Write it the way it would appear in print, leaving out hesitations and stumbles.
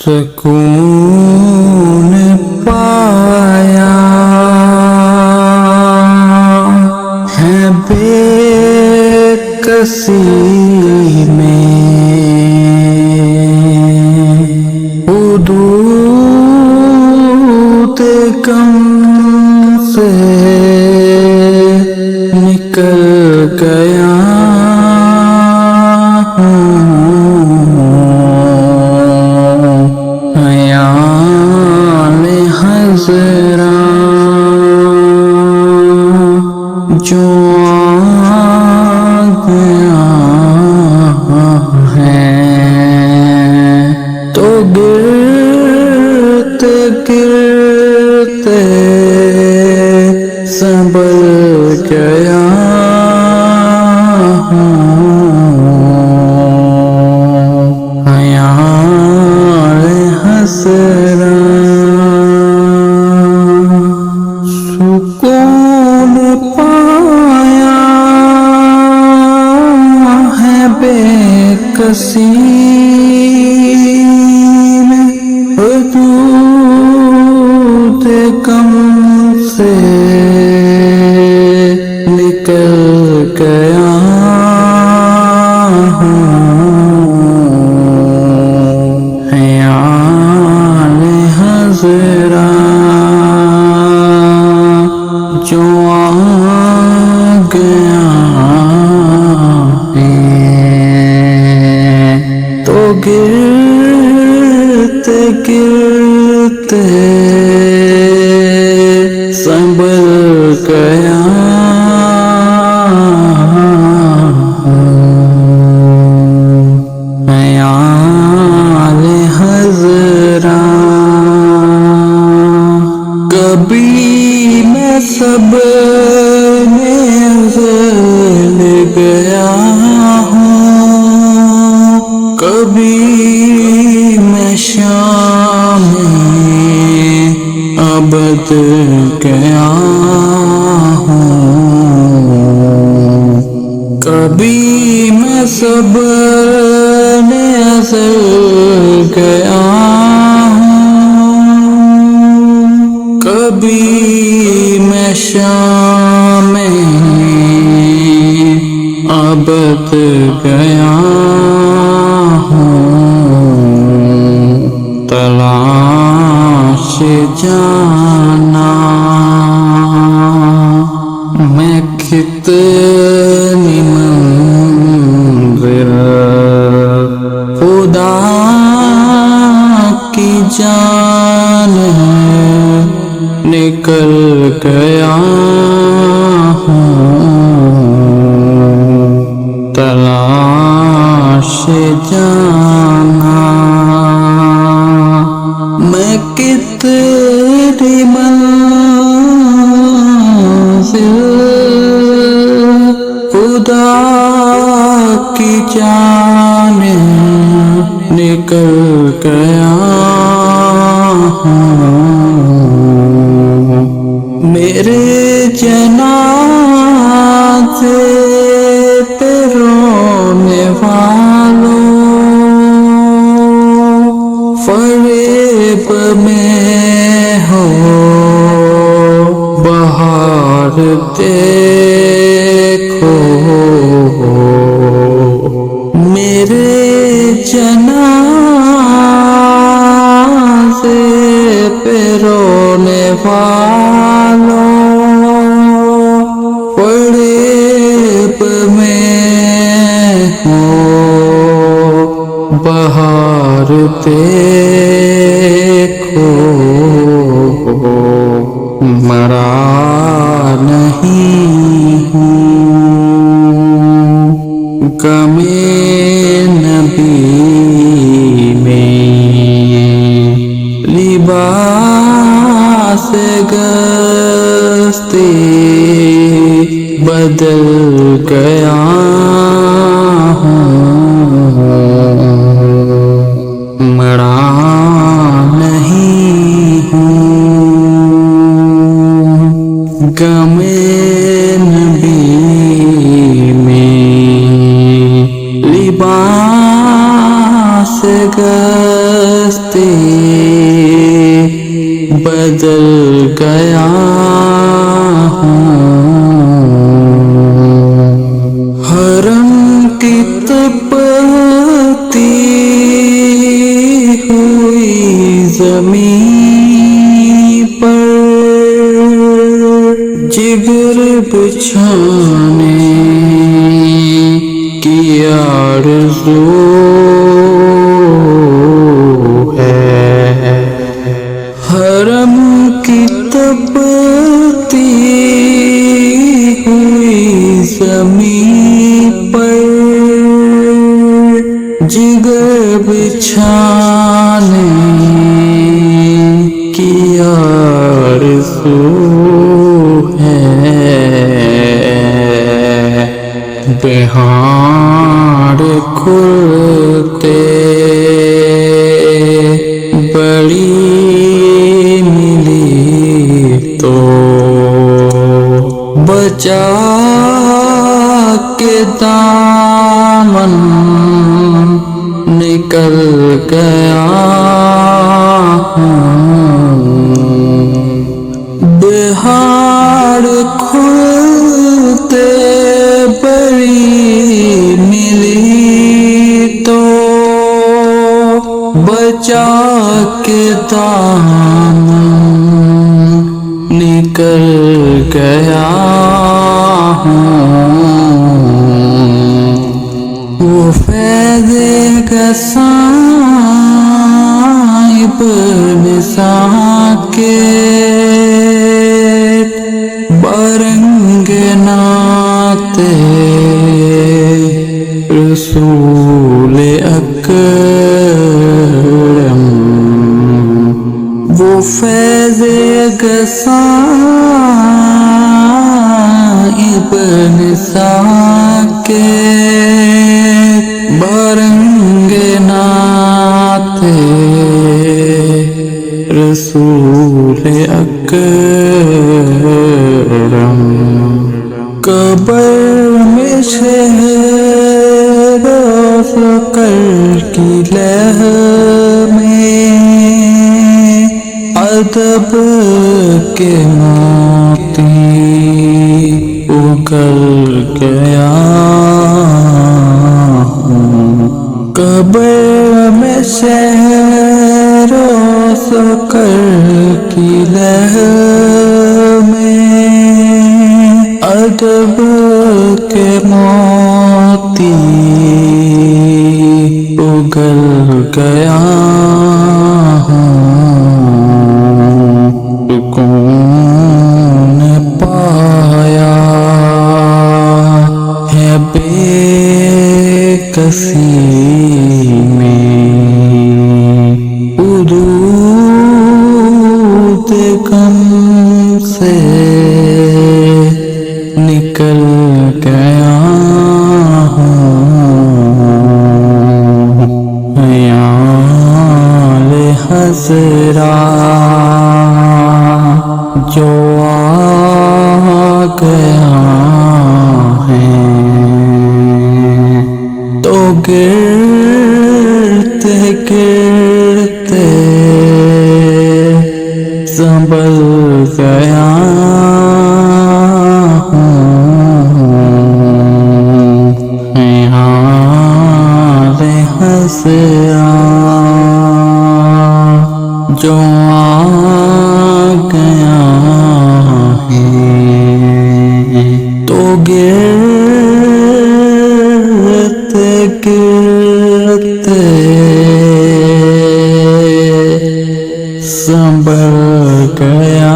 سکون پایا ہے بے کسی میں، حدود کم سے نکل گیا جو آ گیا ہے تو گرتے گرتے سنبھل گیا خیال حسرا سکون پایا ہے بے کسی میں، حدود کم سے نکل گیا خیال حسرا جو آ گیا ہے تو گرتے گرتے سنبھل گیا خیال حسرا کبھی میں سب میں ازل گیا ہوں، کبھی میں شام ابد گیا ہوں، کبھی میں سب میں ازل گیا ہوں، کبھی میں شام ابد گیا ہوں، تلاش جانا میں کتنی منزل خدا کی جان نکل گیا ہوں، تلاش جانا میں کتنی منزل خدا کی جان نکل گیا ہوں، میرے جنازے پہ رونے والوں فریب میں ہو بہار دیکھو، میرے جنازے پہ رونے والوں فریب میں ہو بہار دیکھو، مرا نہیں ہوں غم نبی میں، لباس گستی بدل گیا ہوں، مرا نہیں ہوں غم نبی میں، لباس گست بدل گیا ہوں حرم کی تپتی ہوئی زمین پر جگر بچھانے کی آرزو ہے حرم کی تپتی ہوئی زمین پر جگر بچھانے کی آرزو بہار کھلتے بڑی ملی تو بچا کے دامن نکل گیا ہوں بہار کھلتے بڑی ملی تو بچا کے دامن نکل گیا ہوں وہ فیض صاحب ساکت برنگ ناتے رسول اکرم وہ فیض صاحب ساکت برنگ ناتے رسول اکرم قبر میں شہر فقر کی لہر میں ادب کے موتی اگل گیا قبر میں شہر فقر کی لہر میں ادب کے موتی اگل گیا سکون پایا ہے بے کسی میں حدود غم سے نکل گیا ہوں خیال حسرا جو آ گیا ہے تو گرتے گرتے سنبھل گیا جو آ گیا ہے تو گرتے گرتے سنبھل گیا